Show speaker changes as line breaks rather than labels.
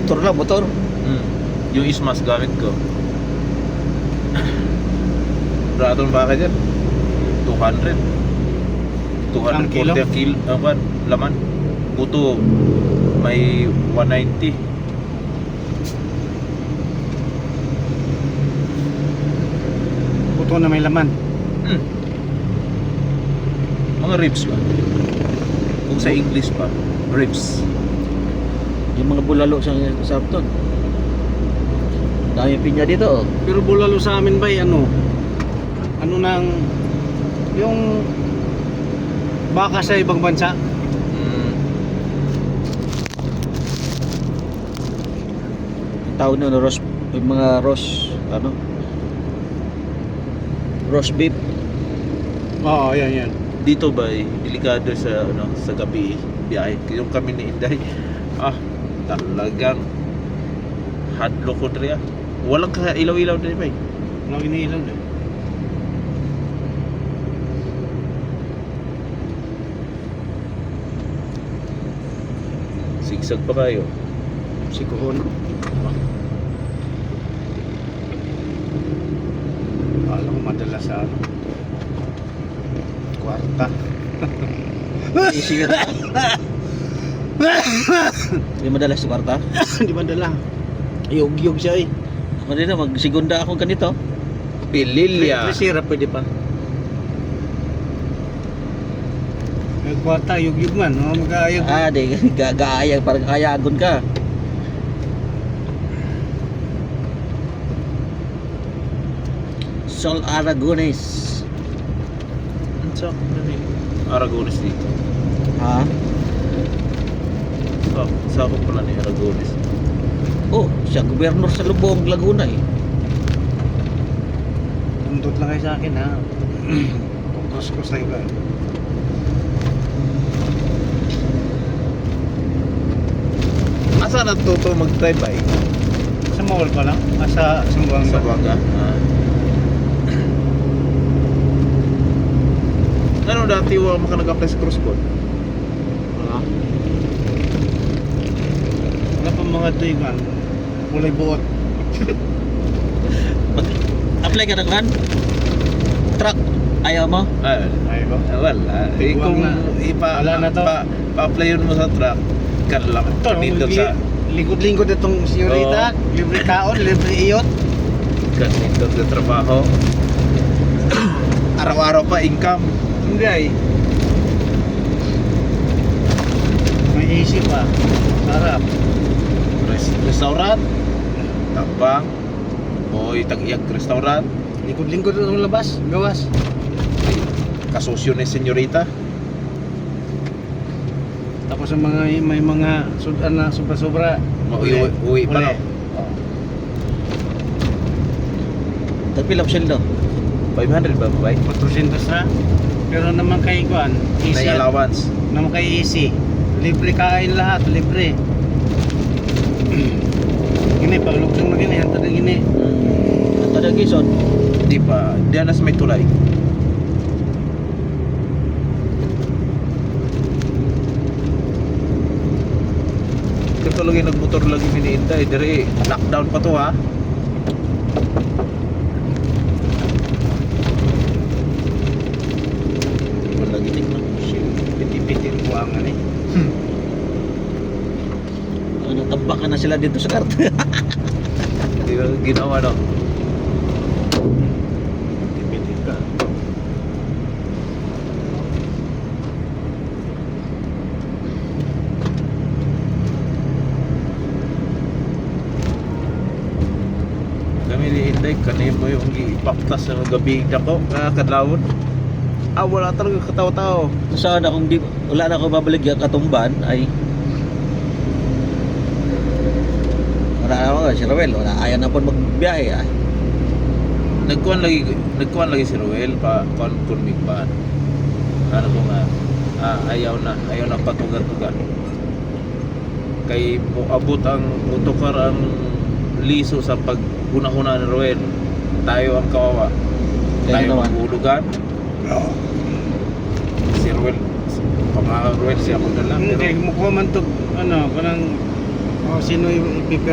Motor lang, motor.
Yung ismas gamit ko. Raton baka dyan 200
Ang kilo?
240 kilo laman. Buto may 190.
Puto na may laman.
Mga ribs ba? Kung sa English pa, ribs.
Yung mga bulalo sa Sapton. Dami pinya dito.
Pero bulalo sa amin ba ano nang yung baka sa ibang bansa?
Tawag na roast, yung mga roast, ano? Roast beef.
Oo, yan.
Dito ba delikado sa sa gabi biyahe. Yung kami ni Inday, talagang hadlo ko dre. Walang ilaw-ilaw dre ba?
Walang iniilaw na.
Sigsag pa kayo.
Si Kuhon. Alam ko madala sa kwarta.
Easy ka. Hindi madalas sa kwarta.
Hindi madala. Yug-yug siya eh.
Ako din na, magsigunda ako ganito.
Pililya.
May sira pwede pa. May kwarta, yug-yug man. No? Mag-aayag.
Di, gagaayag, parang ayagon ka. Sol Aragones.
Sa Aragones dito.
Ha?
Sa ako pala ni Aragones.
Oh, siya gobernador sa Lubong, Laguna eh.
Tundot lang kayo sa akin ha. Kukus na iba.
Asa natuto mag-drive by?
Sa mall pa lang? Sa Sambuanga?
Sa Baga. Ano dati wa makanag-apply sa cross-code?
Wala pa mga tuigan. Kulay buot.
Apply ka na kan? Truck. Ayaw mo?
Ay ba?
Wala. Kung
Wala na to.
pa-applyan mo sa truck, kan lang. Nindot sa
Lingkod-lingkod itong senyorita. Libre taon, libre iyot.
kan nindot sa trabaho. Araw-araw pa income.
Hindi ay. May isip pa. Sarap.
Restaurant, tabang, o itag-iyag restaurant,
Lingkod-lingkod itong labas. Gawas.
kasosyo ni senyorita.
Tapos ang may mga sudan na sobra-sobra.
Uwi pa no?
Tagpilap siya
500 ba ba?
400 na. Pero naman kay Kuan, easy.
May allowance.
Naman kay easy. Libre kain lahat, libre. Gini, paglugtong na gini, hantad na gini.
Ito na gison.
Di ba? Diyan na sa may tulay. Ito lagi nagmotor lagi miniinda eh. Dire lockdown pa to ha.
Wala gitik na.
Piti-piti buwangan eh.
Natabakan na sila dito sa karta.
Di ba ginawa no?
Piti-piti ka.
Kami ni Inday, kanimo yung ipaktas ng gabi dako, kadlawon. Wala talaga kataw-tao.
Sana kung di, wala na ako babalik yung katumban ay wala na ako, si Roel, wala, ayaw na po magbiyahe ah.
Nagkuhan lagi si Ruel pa konfirming pa. Ano ko nga, ayaw na patugan-tugan. Kay abot ang motokar ang liso sa paghuna-huna ni Ruel. Tayo ang kawawa.
Kaya
Tayo
naman.
maghulugan. Si Ruel, pamahal Ruel siya magdala.
Hindi, mukha man to, ano, kanang O sino yung ipiper